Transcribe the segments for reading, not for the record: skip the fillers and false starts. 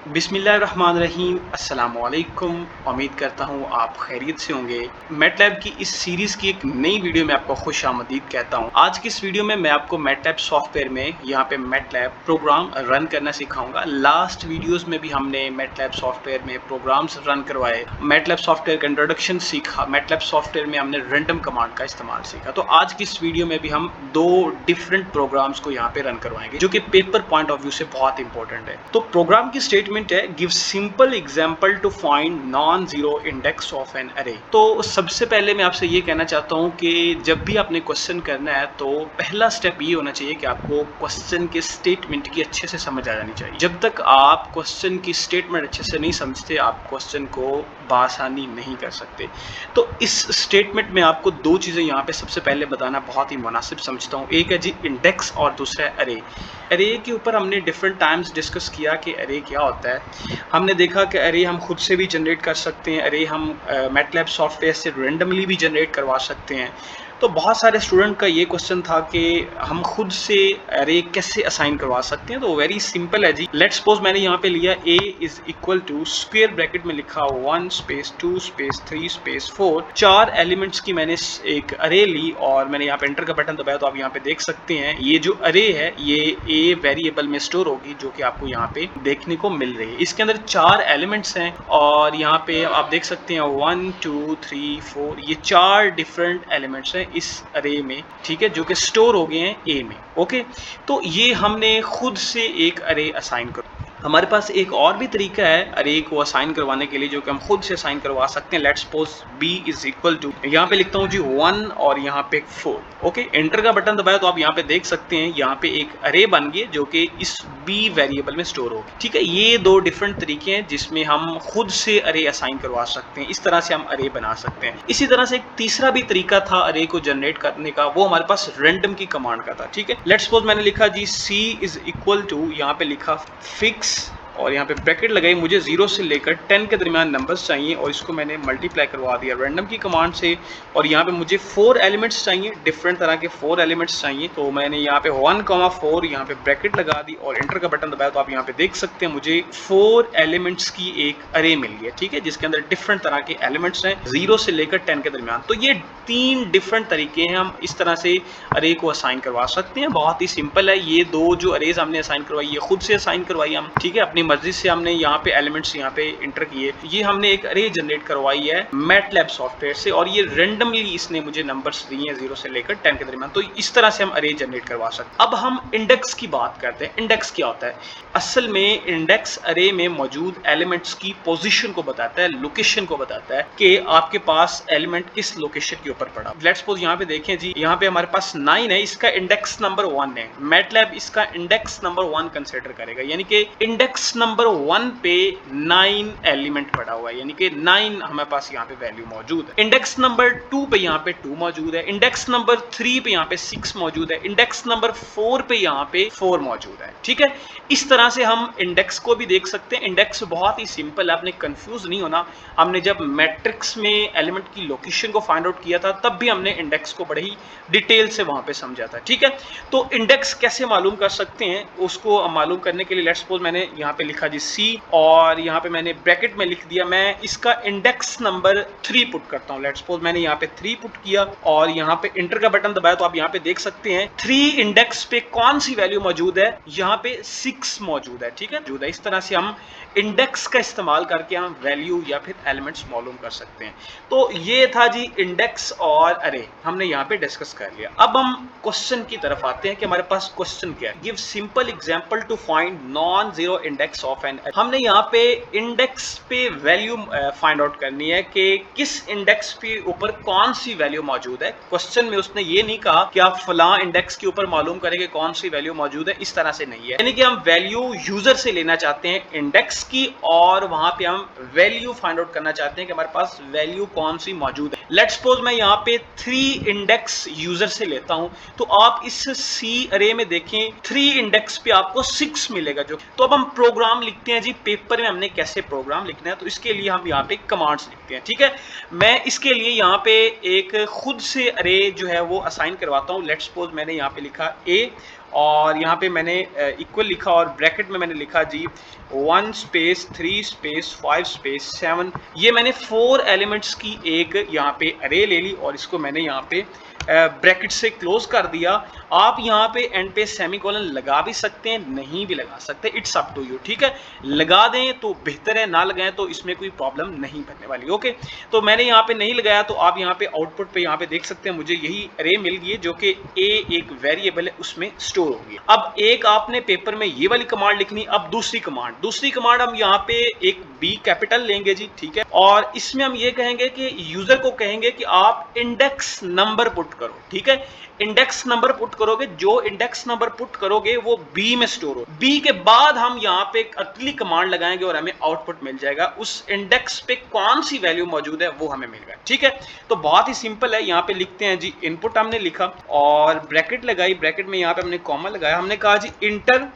बिस्मिल्लाहिर्रहमानिर्रहीम अस्सलामुअलैकुम। उम्मीद करता हूँ आप खैरियत से होंगे। मैटलैब की इस सीरीज़ की एक नई वीडियो में आपको खुशामदीद कहता हूँ। आज की इस वीडियो में मैं आपको मैटलैब सॉफ्टवेयर में यहाँ पे मैटलैब प्रोग्राम रन करना सिखाऊंगा। लास्ट वीडियोस में भी हमने मैटलैब सॉफ्टवेयर में प्रोग्राम्स रन करवाए, मैटलैब सॉफ्टवेयर का इंट्रोडक्शन सीखा, मैटलैब सॉफ्टवेयर में हमने रैंडम कमांड का इस्तेमाल सीखा। तो आज की इस वीडियो में भी हम दो डिफरेंट प्रोग्राम्स को यहाँ पे रन करवाएंगे जो कि पेपर पॉइंट ऑफ व्यू से बहुत इंपॉर्टेंट है। तो प्रोग्राम की स्टेटमेंट है give simple example to find non zero index of N array. तो सबसे पहले मैं आपसे ये कहना चाहता हूँ कि जब भी आपने क्वेश्चन करना है तो पहला स्टेप ये होना चाहिए कि आपको क्वेश्चन के स्टेटमेंट की अच्छे से समझ आ जानी चाहिए। जब तक आप क्वेश्चन की स्टेटमेंट अच्छे से नहीं समझते आप क्वेश्चन को बासानी नहीं कर सकते। तो इस स्टेटमेंट में आपको दो चीज़ें यहाँ पे सबसे पहले बताना बहुत ही मुनासिब समझता हूँ। एक है जी इंडेक्स और दूसरा है अरे। अरे के ऊपर हमने डिफरेंट टाइम्स डिस्कस किया कि अरे क्या होता है। हमने देखा कि अरे हम खुद से भी जनरेट कर सकते हैं, अरे हम मैटलैब सॉफ्टवेयर से रेंडमली भी जनरेट करवा सकते हैं। तो बहुत सारे स्टूडेंट का ये क्वेश्चन था कि हम खुद से अरे कैसे असाइन करवा सकते हैं। तो वेरी सिंपल है जी। लेट्स सपोज मैंने यहाँ पे लिया a is equal to square bracket में लिखा 1 स्पेस 2 स्पेस 3 स्पेस 4, 4 एलिमेंट्स की मैंने एक अरे ली और मैंने यहाँ पे एंटर का बटन दबाया। तो आप यहाँ पे देख सकते हैं ये जो अरे है ये a वेरिएबल में स्टोर होगी जो कि आपको यहाँ पे देखने को मिल रही है। इसके अंदर 4 एलिमेंट्स हैं और यहाँ पे आप देख सकते हैं 1 2 3 4 ये 4 डिफरेंट एलिमेंट्स हैं इस अरे में, ठीक है, जो कि स्टोर हो गए हैं ए में। ओके, तो ये हमने खुद से एक अरे असाइन कर। हमारे पास एक और भी तरीका है अरे को असाइन करवाने के लिए जो कि हम खुद से असाइन करवा सकते हैं। Let's suppose b is equal to, यहाँ पे लिखता हूँ जी 1 और यहाँ पे 4। ओके, एंटर का बटन दबाया तो आप यहाँ पे देख सकते हैं यहाँ पे एक अरे बन गई जो कि इस b वेरिएबल में स्टोर होगी। ठीक है, ये दो डिफरेंट तरीके हैं जिसमें हम खुद से अरे असाइन करवा सकते हैं। इस तरह से हम अरे बना सकते हैं। इसी तरह से एक तीसरा भी तरीका था अरे को जनरेट करने का, वो हमारे पास रैंडम की कमांड का था। ठीक है, लेट्स सपोज मैंने लिखा जी c इज इक्वल टू, यहाँ पे लिखा फिक्स और यहाँ पे ब्रैकेट लगाई, मुझे 0 से लेकर 10 के दरमियान नंबर्स चाहिए और इसको मैंने मल्टीप्लाई करवा दिया रैंडम की कमांड से। और यहाँ पे मुझे 4 एलिमेंट्स चाहिए, डिफरेंट तरह के 4 एलिमेंट्स चाहिए। तो मैंने यहाँ पे 1,4 यहाँ पे ब्रैकेट लगा दी और एंटर का बटन दबाया। तो आप यहाँ पे देख सकते हैं मुझे 4 एलिमेंट्स की एक अरे मिल गई है। ठीक है, जिसके अंदर डिफरेंट तरह के एलिमेंट्स हैं 0 से लेकर 10 के दरमियान। तो ये 3 डिफरेंट तरीके हैं, हम इस तरह से अरे को असाइन करवा सकते हैं। बहुत ही सिंपल है। ये दो जो अरेज हमने असाइन करवाई ये खुद से असाइन करवाई हम, ठीक है, अपनी मर्जी से हमने यहाँ पे एलिमेंट्स यहाँ पे इंटर किए। ये हमने एक अरे जनरेट करवाई है मैटलैब सॉफ्टवेयर से और ये रैंडमली इसने मुझे नंबर्स दिए हैं 0 से लेकर 10 के दरमियान। तो इस तरह से हम अरे जनरेट करवा सकते हैं। अब हम इंडेक्स की बात करते हैं। इंडेक्स क्या होता है? असल में इंडेक्स अरे में मौजूद एलिमेंट्स की पोजीशन को बताता है, लोकेशन को बताता है कि आपके पास एलिमेंट किस लोकेशन के ऊपर पड़ा। लेट्स सपोज यहाँ पे देखें जी, यहाँ पे हमारे पास 9 है, इसका इंडेक्स नंबर 1 है। मैटलैब इसका इंडेक्स नंबर 1 कंसीडर करेगा, यानी कि इंडेक्स नंबर 1 पे 9 एलिमेंट पड़ा हुआ है, यानी कि 9 हमारे पास यहाँ पे वैल्यू मौजूद है। इंडेक्स नंबर 2 पे यहाँ पे 2 मौजूद है, इंडेक्स नंबर 3 पे यहाँ पे 6 मौजूद है, इंडेक्स नंबर 4 पे यहाँ पे 4 मौजूद है। ठीक है, इस तरह से हम इंडेक्स को भी देख सकते हैं। इंडेक्स बहुत ही सिंपल है, आपने कंफ्यूज नहीं होना। हमने जब मैट्रिक्स में एलिमेंट की लोकेशन को फाइंड आउट किया था तब भी हमने इंडेक्स को बड़ी ही डिटेल से वहां पे समझा था। ठीक है, तो इंडेक्स कैसे मालूम कर सकते हैं उसको मालूम करने के लिए लेट्स सपोज मैंने यहाँ पे लिखा जी c और यहाँ पे मैंने ब्रैकेट में लिख दिया, मैं इसका इंडेक्स नंबर 3 पुट करता हूँ। लेट्स सपोज मैंने यहाँ पे 3 पुट किया और यहाँ पे इंटर का बटन दबाया। तो आप यहाँ पे देख सकते हैं 3 इंडेक्स पे कौन सी वैल्यू मौजूद है, यहाँ पे 6 मौजूद है। ठीक है, इस तरह से हम इंडेक्स का इस्तेमाल करके हम वैल्यू या फिर एलिमेंट्स मालूम कर सकते हैं। तो ये था जी इंडेक्स और अरे, हमने यहाँ पे डिस्कस कर लिया। अब हम क्वेश्चन की तरफ आते हैं कि हमारे पास क्वेश्चन क्या है। Give simple example to find non zero index of an. हमने यहाँ पे इंडेक्स पे वैल्यू फाइंड आउट करनी है कि किस इंडेक्स पे ऊपर कौन सी वैल्यू मौजूद है। क्वेश्चन में उसने ये नहीं कहा कि आप फलां इंडेक्स के ऊपर मालूम करेंगे कौन सी वैल्यू मौजूद है, इस तरह से नहीं है। यानी कि हम वैल्यू यूजर से लेना चाहते हैं इंडेक्स की और वहां पे हम वैल्यू फाइंड आउट करना चाहते हैं कि हमारे पास वैल्यू कौन सी मौजूद है। लेट्स सपोज मैं यहाँ पे 3 इंडेक्स यूजर से लेता हूं तो आप इस सी अरे में देखें 3 इंडेक्स पे आपको 6 मिलेगा जो। तो अब हम प्रोग्राम लिखते हैं जी, पेपर में हमने कैसे प्रोग्राम लिखना है। तो इसके लिए हम यहाँ पे कमांड्स लिखते हैं। ठीक है, मैं इसके लिए यहाँ पे एक खुद से अरे जो है वो असाइन करवाता हूँ। लेट्स सपोज मैंने यहाँ पे लिखा a और यहाँ पे मैंने इक्वल लिखा और ब्रैकेट में मैंने लिखा जी 1 स्पेस 3 स्पेस 5 स्पेस 7। ये मैंने 4 एलिमेंट्स की एक यहाँ पे अरे ले ली और इसको मैंने यहाँ पे ब्रैकेट से क्लोज कर दिया। आप यहाँ पे एंड पे सेमीकोलन लगा भी सकते हैं, नहीं भी लगा सकते, इट्स अप टू यू। ठीक है, लगा दें तो बेहतर है, ना लगाएं तो इसमें कोई प्रॉब्लम नहीं बनने वाली। ओके, तो मैंने यहाँ पे नहीं लगाया तो आप यहाँ पे आउटपुट पे यहाँ पे देख सकते हैं मुझे यही अरे मिल गई है जो कि ए एक वेरिएबल है उसमें स्टोर होगी। अब एक आपने पेपर में ये वाली कमांड लिखनी। अब दूसरी कमांड हम यहाँ पे एक बी कैपिटल लेंगे जी। ठीक है, और इसमें हम ये कहेंगे कि यूजर को कहेंगे कि आप इंडेक्स नंबर पुट करो। ठीक है, इंडेक्स नंबर पुट करोगे, जो इंडेक्स नंबर पुट करोगे वो बी में स्टोर हो। बी के बाद हम यहाँ पे एक अगली कमांड लगाएंगे और हमें आउटपुट मिल जाएगा। उस इंडेक्स पे कौन सी वैल्यू मौजूद है वो हमें मिल गया। ठीक है, तो बहुत ही सिंपल है। यहाँ पे लिखते हैं जी इनपुट हमने लिखा और ब्रैकेट लगाई, ब्रैकेट में यहाँ पे हमने कॉमा लगाया, हमने कहा जी इंटर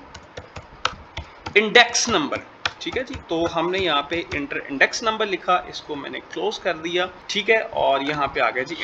इंडेक्स नंबर। ठीक है जी, तो हमने यहाँ पे इंटर इंडेक्स नंबर लिखा, इसको मैंने क्लोज कर दिया। ठीक है, और यहाँ पे आ गया जी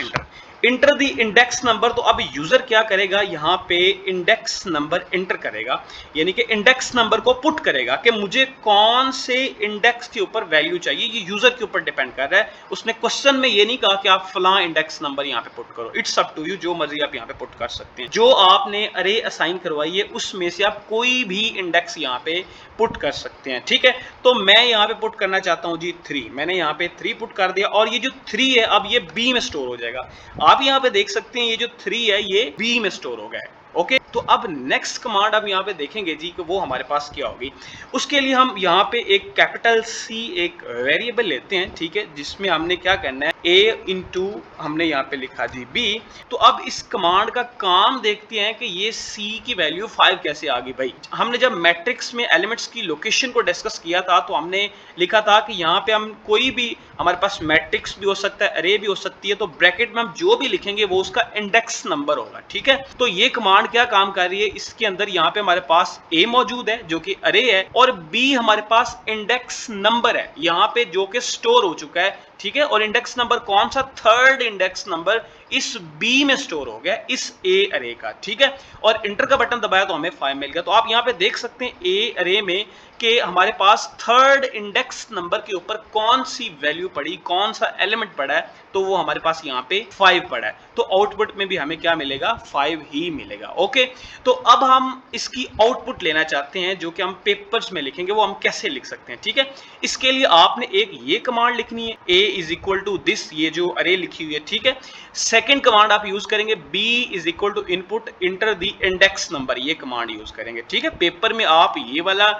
इंटर द इंडेक्स नंबर। तो अब यूजर क्या करेगा, यहाँ पे इंडेक्स नंबर इंटर करेगा, यानी कि इंडेक्स नंबर को पुट करेगा कि मुझे कौन से इंडेक्स के ऊपर वैल्यू चाहिए। ये यूजर के ऊपर डिपेंड कर रहा है। उसने क्वेश्चन में ये नहीं कहा कि आप फलां इंडेक्स नंबर यहाँ पे पुट करो, इट्स अप टू यू, जो मर्जी आप यहाँ पे पुट कर सकते हैं। जो आपने अरे असाइन करवाई है उसमें से आप कोई भी इंडेक्स यहाँ पे पुट कर सकते हैं। ठीक है, तो मैं यहाँ पे पुट करना चाहता हूँ जी 3। मैंने यहाँ पे 3 पुट कर दिया और ये जो 3 है अब ये बी में स्टोर हो जाएगा। आप यहाँ पे देख सकते हैं ये जो 3 है ये बी में स्टोर हो गया है। ओके, तो अब नेक्स्ट कमांड अब यहाँ पे देखेंगे जी कि वो हमारे पास क्या होगी। उसके लिए हम यहाँ पे एक कैपिटल सी एक वेरिएबल लेते हैं। ठीक है, जिसमें हमने क्या करना है a इंटू हमने यहाँ पे लिखा जी b। तो अब इस कमांड का काम देखते हैं कि ये c की वैल्यू 5 कैसे आ गई। भाई हमने जब मैट्रिक्स में एलिमेंट्स की लोकेशन को डिस्कस किया था तो हमने लिखा था कि यहाँ पे हम कोई भी, हमारे पास मैट्रिक्स भी हो सकता है, अरे भी हो सकती है, तो ब्रैकेट में हम जो भी लिखेंगे वो उसका इंडेक्स नंबर होगा। ठीक है, तो ये कमांड क्या काम कर रही है, इसके अंदर यहाँ पे हमारे पास a मौजूद है जो कि अरे है और b हमारे पास इंडेक्स नंबर है यहाँ पे जो कि स्टोर हो चुका है। ठीक है, और इंडेक्स नंबर कौन सा, थर्ड इंडेक्स नंबर इस बी में स्टोर हो गया, इस ए अरे का। ठीक है, और इंटर का बटन दबाया तो हमें 5 मिल गया। तो आप यहाँ पे देख सकते हैं ए अरे में कि हमारे पास थर्ड इंडेक्स नंबर के ऊपर कौन सी वैल्यू पड़ी, कौन सा एलिमेंट पड़ा है, तो वो हमारे पास यहाँ पे 5 पड़ा है। तो आउटपुट में भी हमें क्या मिलेगा, 5 ही मिलेगा। ओके, तो अब हम इसकी आउटपुट लेना चाहते हैं जो कि हम पेपर्स में लिखेंगे, वो हम कैसे लिख सकते हैं। ठीक है, इसके लिए आपने एक ये कमांड लिखनी है a is equal to this, ये जो अरे लिखी हुई है। ठीक है, सेकंड कमांड आप यूज करेंगे b is equal to input enter the index number, ये कमांड यूज करेंगे। ठीक है, पेपर में आप ये वाला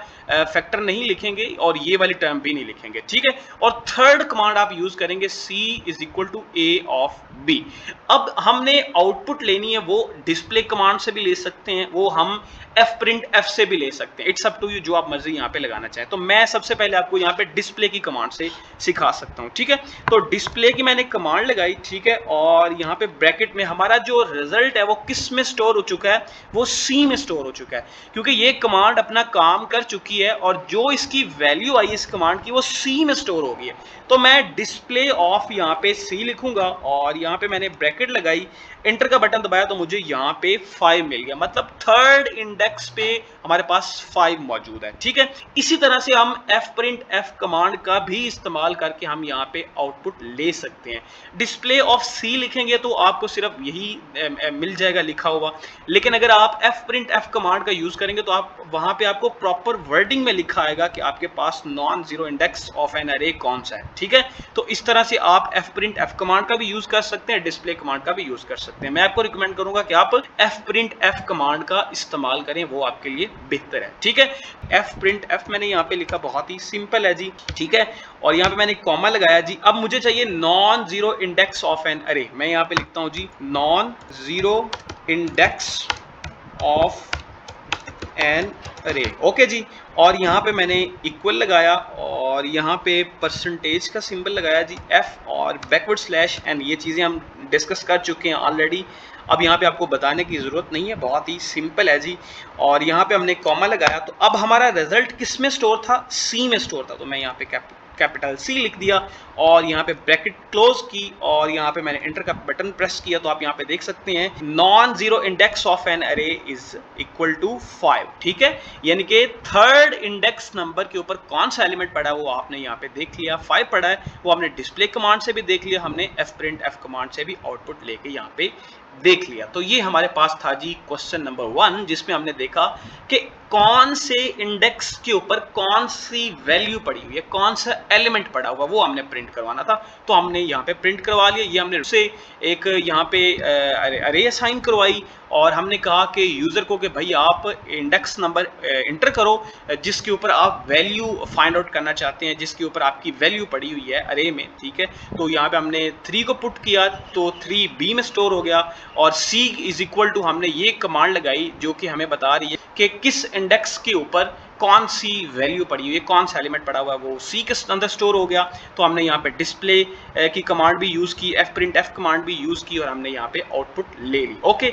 फैक्टर नहीं लिखेंगे और ये वाली टर्म भी नहीं लिखेंगे। ठीक है, और थर्ड कमांड आप यूज करेंगे c is equal to a of b। अब हमने आउटपुट लेनी है, वो डिस्प्ले कमांड से भी ले सकते हैं, वो हम f से भी ले सकते हैं, इट्स अप टू यू, जो आप मर्जी यहाँ पे लगाना चाहें। तो मैं सबसे पहले आपको यहाँ पे डिस्प्ले की कमांड से सिखा सकता हूँ। ठीक है, तो डिस्प्ले की मैंने कमांड लगाई। ठीक है, और यहाँ पे ब्रैकेट में हमारा जो रिजल्ट है वो किस में स्टोर हो चुका है, वो सी में स्टोर हो चुका है, क्योंकि ये कमांड अपना काम कर चुकी है और जो इसकी वैल्यू आई इस कमांड की वो सी में स्टोर हो गई है। तो मैं डिस्प्ले ऑफ यहाँ पे सी लिखूंगा और यहाँ पे मैंने ब्रैकेट लगाई, इंटर का बटन दबाया तो मुझे यहाँ पे 5 मिल गया, मतलब थर्ड इंडेक्स पे हमारे पास 5 मौजूद है। ठीक है, इसी तरह से हम f कमांड का भी इस्तेमाल करके हम यहाँ पे आउटपुट ले सकते हैं। डिस्प्ले ऑफ सी लिखेंगे तो आपको सिर्फ यही मिल जाएगा लिखा हुआ, लेकिन अगर आप f कमांड का यूज करेंगे तो आप वहां पे आपको प्रॉपर वर्डिंग में लिखा आएगा कि आपके पास non zero index of N array कौन सा है। ठीक है, तो इस तरह से आप f कमांड का भी यूज कर सकते हैं, डिस्प्ले कमांड का भी यूज कर सकते हैं। मैं आपको रिकमेंड करूंगा कि आप f कमांड का इस्तेमाल करें, वो आपके लिए बेहतर है। ठीक है, f मैंने यहाँ पे लिखा, बहुत ही सिंपल है जी। ठीक है, और यहाँ पे मैंने कॉमा लगाया जी। अब मुझे चाहिए non zero index of N array, मैं यहाँ पे लिखता हूँ जी non zero index of N array. Okay जी, और यहाँ पे मैंने इक्वल लगाया और यहाँ पे परसेंटेज का सिंबल लगाया जी, f और बैकवर्ड स्लैश एन। ये चीज़ें हम डिस्कस कर चुके हैं ऑलरेडी, अब यहाँ पे आपको बताने की ज़रूरत नहीं है, बहुत ही सिंपल है जी। और यहाँ पे हमने कॉमा लगाया, तो अब हमारा रिजल्ट किस में स्टोर था, सी में स्टोर था, तो मैं यहाँ पे कैपिटल सी लिख दिया और यहाँ पे ब्रैकेट क्लोज की और यहाँ पे मैंने एंटर का बटन प्रेस किया। तो आप यहाँ पे देख सकते हैं non zero index of N array is equal to 5। ठीक है, यानी कि थर्ड इंडेक्स नंबर के ऊपर कौन सा एलिमेंट पड़ा है वो आपने यहाँ पे देख लिया, 5 पड़ा है। वो हमने डिस्प्ले कमांड से भी देख लिया, हमने fprintf कमांड से भी आउटपुट लेके यहाँ पे देख लिया। तो ये हमारे पास था जी क्वेश्चन नंबर 1, जिसमें हमने देखा कि कौन से इंडेक्स के ऊपर कौन सी वैल्यू पड़ी हुई है, कौन सा एलिमेंट पड़ा हुआ, वो हमने प्रिंट करवाना था। तो हमने यहाँ पे प्रिंट करवा लिया। ये हमने उसे एक यहाँ पे अरे असाइन करवाई और हमने कहा कि यूजर को कि भाई आप इंडेक्स नंबर इंटर करो जिसके ऊपर आप वैल्यू फाइंड आउट करना चाहते हैं, जिसके ऊपर आपकी वैल्यू पड़ी हुई है अरे में। ठीक है, तो यहाँ पे हमने 3 को पुट किया तो 3 बी में स्टोर हो गया और सी इज इक्वल टू हमने ये कमांड लगाई जो कि हमें बता रही है कि किस इंडेक्स के ऊपर कौन सी वैल्यू पड़ी हुई है, कौन सा एलिमेंट पड़ा हुआ है, वो सी के अंदर स्टोर हो गया। तो हमने यहाँ पे डिस्प्ले की कमांड भी यूज की, fprintf कमांड भी यूज की और हमने यहाँ पे आउटपुट ले ली। ओके,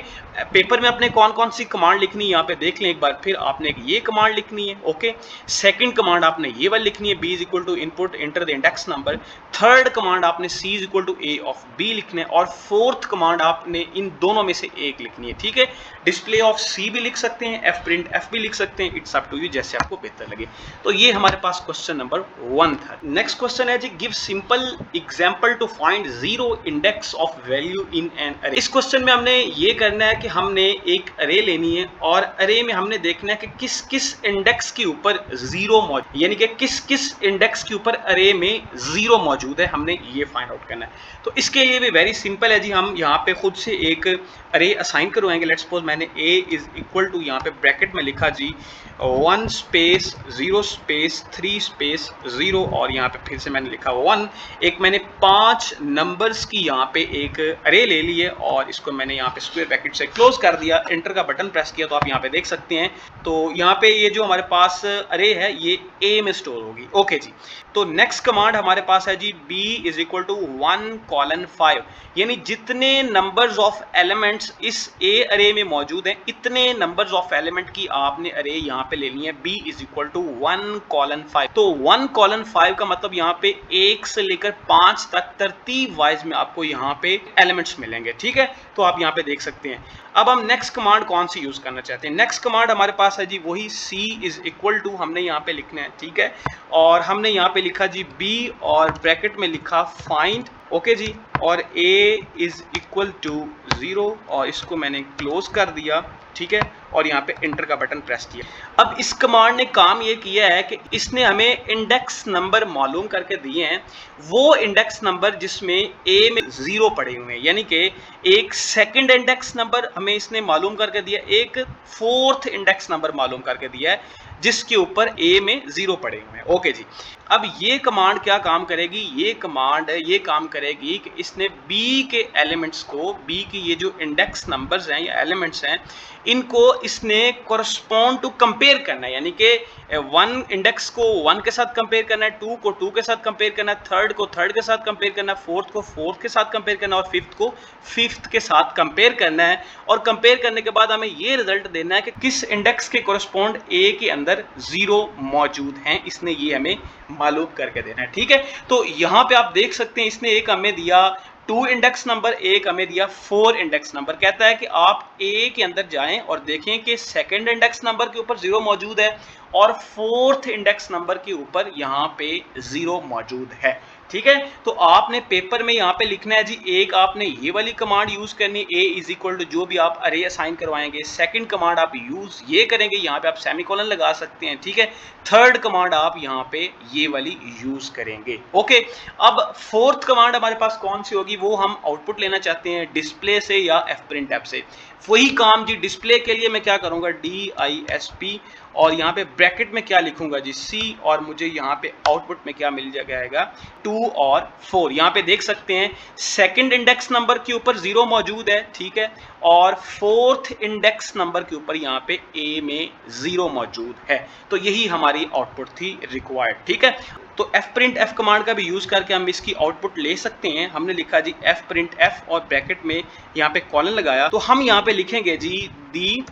पेपर में अपने कौन कौन सी कमांड लिखनी है यहाँ पे देख लें एक बार। फिर आपने ये कमांड लिखनी है, ओके। सेकंड कमांड आपने ये वाली लिखनी है, b is equal to input enter the index number. Third command आपने c is equal to a of b लिखना है और फोर्थ कमांड आपने इन दोनों में से एक लिखनी है। ठीक है, डिस्प्ले ऑफ c भी लिख सकते हैं, fprintf भी लिख सकते हैं, इट्स अप टू यू, जैसे आपको बेहतर लगे। तो ये हमारे पास क्वेश्चन नंबर 1 था। नेक्स्ट क्वेश्चन है जी, give simple example to find zero index of value in an array. इस क्वेश्चन में हमने ये करना है कि हमने एक अरे लेनी है और अरे में हमने देखना है कि किस किस इंडेक्स के ऊपर जीरो मौजूद, यानी कि किस किस इंडेक्स के ऊपर अरे में जीरो मौजूद है, हमने ये फाइंड आउट करना है। तो इसके लिए भी वेरी सिंपल है जी, हम यहाँ पे खुद से एक अरे असाइन करवाएंगे। लेट्स सपोज मैंने a इज इक्वल टू यहाँ पे ब्रैकेट में लिखा जी 1 स्पेस 0 स्पेस 3 स्पेस 0 और यहाँ पे फिर से मैंने लिखा 1। एक मैंने 5 नंबर्स की यहाँ पे एक अरे ले ली है और इसको मैंने यहाँ पे स्क्वायर ब्रैकेट से क्लोज कर दिया, एंटर का बटन प्रेस किया तो आप यहाँ पे देख सकते हैं। तो यहाँ पे ये जो हमारे पास अरे है ये a में स्टोर होगी। ओके जी, तो नेक्स्ट कमांड हमारे पास है जी b इज इक्वल टू 1:5, यानी जितने नंबर्स ऑफ एलिमेंट्स इस a अरे में मौजूद हैं इतने नंबर्स ऑफ एलिमेंट की आपने अरे यहाँ पे लेनी है। b is equal to 1:5। तो 1:5 का मतलब यहाँ पे 1 से लेकर 5 तक तरतीब वाइज में आपको यहाँ पे एलिमेंट्स मिलेंगे। ठीक है, तो आप यहाँ पे देख सकते हैं। अब हम नेक्स्ट कमांड कौन सी यूज करना चाहते हैं। नेक्स्ट कमांड हमारे पास है जी वही c इज इक्वल टू हमने यहाँ पे लिखना है। ठीक है, और हमने यहाँ पे लिखा जी b और ब्रैकेट में लिखा फाइंड, ओके जी, और a इज इक्वल टू 0 और इसको मैंने क्लोज कर दिया। ठीक है, और यहाँ पे एंटर का बटन प्रेस किया। अब इस कमांड ने काम ये किया है कि इसने हमें इंडेक्स नंबर मालूम करके दिए हैं, वो इंडेक्स नंबर जिसमें a में 0 पड़े हुए हैं, यानी कि एक सेकंड इंडेक्स नंबर हमें इसने मालूम करके दिया, एक फोर्थ इंडेक्स नंबर मालूम करके दिया है जिसके ऊपर a में 0 पड़े हुए हैं। ओके जी, अब ये कमांड क्या काम करेगी, ये कमांड ये काम करेगी कि इसने b के एलिमेंट्स को, b की ये जो इंडेक्स नंबर्स हैं या एलिमेंट्स हैं, इनको इसने कोरस्पॉन्ड टू कंपेयर करना है, यानी कि 1 इंडेक्स को 1 के साथ कंपेयर करना है, 2 को 2 के साथ कंपेयर करना है, थर्ड को थर्ड के साथ कंपेयर करना है, फोर्थ को फोर्थ के साथ कंपेयर करना है और फिफ्थ को फिफ्थ के साथ कंपेयर करना है। और कंपेयर करने के बाद हमें ये रिजल्ट देना है कि किस इंडेक्स के कोरस्पॉन्ड a के अंदर 0 मौजूद हैं, इसने ये हमें मालूम करके देना है। ठीक है, तो यहाँ पे आप देख सकते हैं इसने एक हमें दिया 2 इंडेक्स नंबर, एक हमें दिया 4 इंडेक्स नंबर। कहता है कि आप a के अंदर जाएं और देखें कि सेकंड इंडेक्स नंबर के ऊपर 0 मौजूद है और फोर्थ इंडेक्स नंबर के ऊपर यहाँ पे 0 मौजूद है। ठीक है, तो आपने पेपर में यहाँ पे लिखना है जी, एक आपने ये वाली कमांड यूज करनी है a इज इक्वल टू जो भी आप अरे असाइन करवाएंगे, सेकंड कमांड आप यूज ये करेंगे, यहाँ पे आप सेमीकोलन लगा सकते हैं। ठीक है, थर्ड कमांड आप यहाँ पे ये वाली यूज करेंगे। ओके, अब फोर्थ कमांड हमारे पास कौन सी होगी, वो हम आउटपुट लेना चाहते हैं डिस्प्ले से या fprintf से। वही काम जी, डिस्प्ले के लिए मैं क्या करूंगा disp और यहाँ पे ब्रैकेट में क्या लिखूंगा जी c और मुझे यहाँ पे आउटपुट में क्या मिल जाएगा 2 और 4। यहाँ पे देख सकते हैं सेकंड इंडेक्स नंबर के ऊपर 0 मौजूद है। ठीक है, और फोर्थ इंडेक्स नंबर के ऊपर यहाँ पे a में 0 मौजूद है। तो यही हमारी आउटपुट थी रिक्वायर्ड। ठीक है, तो fprintf कमांड का भी यूज करके हम इसकी आउटपुट ले सकते हैं। हमने लिखा जी fprintf और ब्रैकेट में यहाँ पे कॉलन लगाया, तो हम यहाँ पे लिखेंगे जी the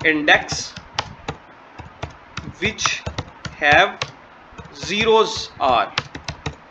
index which have zeros are,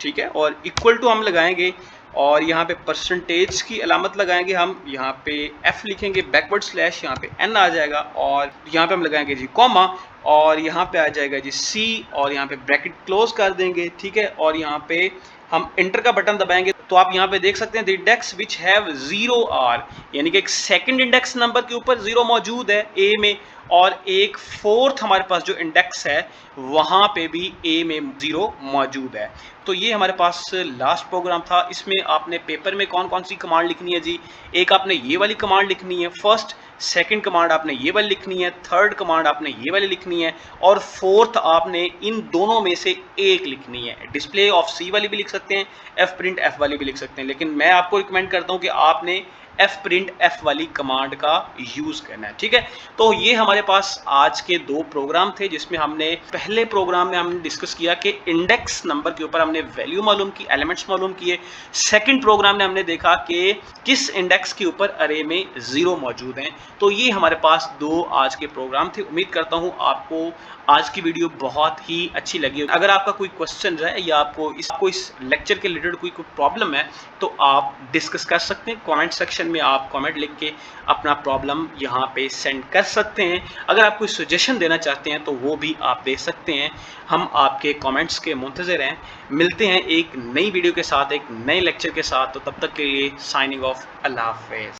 ठीक है, और इक्वल टू हम लगाएंगे और यहाँ पे परसेंटेज की अलामत लगाएंगे हम, यहाँ पे f लिखेंगे, बैकवर्ड स्लैश, यहाँ पे n आ जाएगा और यहाँ पे हम लगाएंगे जी कॉमा और यहाँ पे आ जाएगा जी c और यहाँ पे ब्रैकेट क्लोज कर देंगे, ठीक है, और यहाँ पे हम इंटर का बटन दबाएंगे तो आप यहाँ पे देख सकते हैं the index which have 0 are, यानी कि एक सेकंड इंडेक्स नंबर के ऊपर 0 मौजूद है ए में और एक फोर्थ हमारे पास जो इंडेक्स है वहां पे भी ए में 0 मौजूद है। तो ये हमारे पास लास्ट प्रोग्राम था। इसमें आपने पेपर में कौन कौन सी कमांड लिखनी है जी, एक आपने ये वाली कमांड लिखनी है फर्स्ट, सेकंड कमांड आपने ये वाली लिखनी है, थर्ड कमांड आपने ये वाली लिखनी है और फोर्थ आपने इन दोनों में से एक लिखनी है। डिस्प्ले ऑफ सी वाली भी लिख सकते हैं, एफ प्रिंट एफ वाली भी लिख सकते हैं, लेकिन मैं आपको रिकमेंड करता हूं कि आपने एफ प्रिंट एफ वाली कमांड का यूज करना है, ठीक है। तो ये हमारे पास आज के दो प्रोग्राम थे जिसमें हमने पहले प्रोग्राम में हमने डिस्कस किया कि इंडेक्स नंबर के ऊपर हमने वैल्यू मालूम की, एलिमेंट्स मालूम किए। सेकंड प्रोग्राम में हमने देखा कि किस इंडेक्स के ऊपर अरे में 0 मौजूद हैं। तो ये हमारे पास दो आज के प्रोग्राम थे। उम्मीद करता हूँ आपको आज की वीडियो बहुत ही अच्छी लगी। अगर आपका कोई क्वेश्चन है या आपको इस लेक्चर के रिलेटेड कोई प्रॉब्लम है तो आप डिस्कस कर सकते हैं कमेंट सेक्शन में, आप कमेंट लिख के अपना प्रॉब्लम यहाँ पे सेंड कर सकते हैं। अगर आप कोई सजेशन देना चाहते हैं तो वो भी आप दे सकते हैं। हम आपके कमेंट्स के मुंतज़िर हैं। मिलते हैं एक नई वीडियो के साथ, एक नए लेक्चर के साथ। तो तब तक के लिए साइनिंग ऑफ, अल्लाह हाफ़िज़।